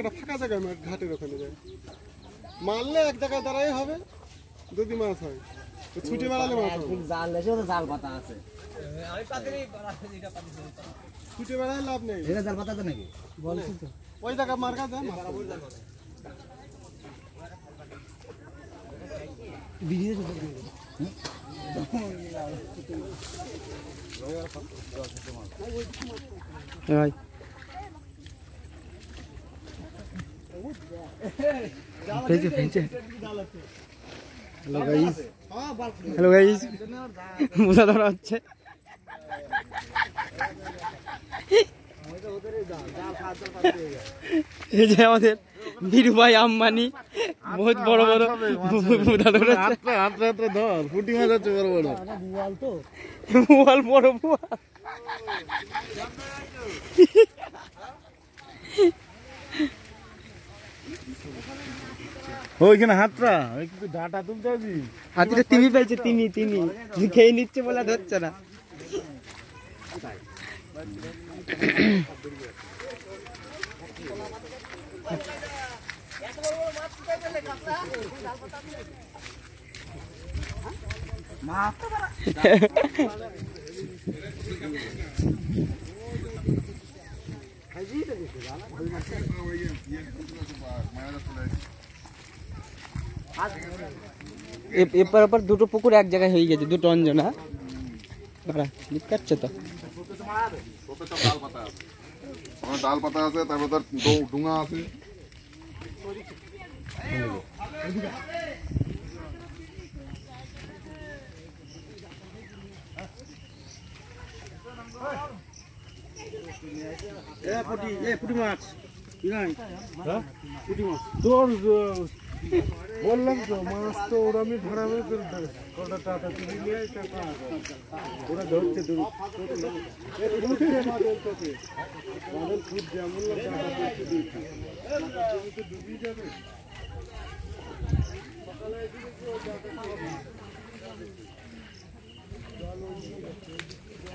একটা ফাঁকা জায়গায় ঘাটের ওখানে যায় মারলে এক জায়গায় দাঁড়াই হবে যদি মাছ হয় ছুটি মারালে মাছ হবে জাল লেছে তো জাল পাতা আছে ছুটি মারালে লাভ নেই এটা জাল পাতা আছে নাকি বলছি তো ওই জায়গা মার্কা দেন ভিডিও ভাই भेजे भेजे हेलो गाइस मुझे ধরা হচ্ছে এই যে আমাদের বীর ভাই আম্বানি বহুত বড় বড় মুদা ধরে হাতে ধর ফুটি মাছ আছে বড় বড় বুয়াল তো বুয়াল বড় বুয়াল ওইখানে হাতটা ওই কিন্তু ডাটা তুলতে আছি হাতিটা তিমি পাইছে তিমি তিমি খেয়ে নিচ্ছে বলে ধরছে না এরপর পর দুটো পুকুর এক জায়গায় হয়ে গেছে দুটো অঞ্জনা দাঁড়া লিক কাটছে তো ডাল পাতা আছে তারপর তার ডুঙা আছে পুটি মাছ তোর বললাম তো মাছ তো ওরা আমি ধরাবে কটা টাকা তুলে নিয়ে ওরা ধরছে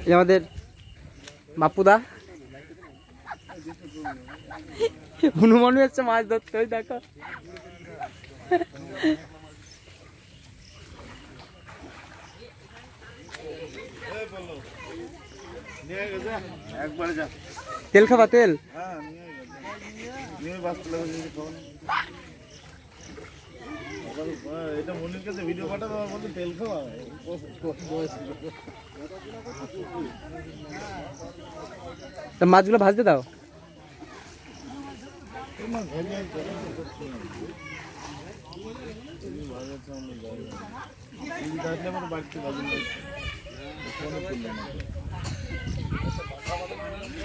আমাদের বাপুদা হনুমান হচ্ছে মাছ ধরতে ওই দেখো তেল খাবা তেল এটা মনির কাছে ভিডিও পাঠাবো বলতে তেল খাওয়া মাছগুলো ভাজতে দাও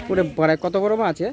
পুরো বড় কত বড় মাছ আছে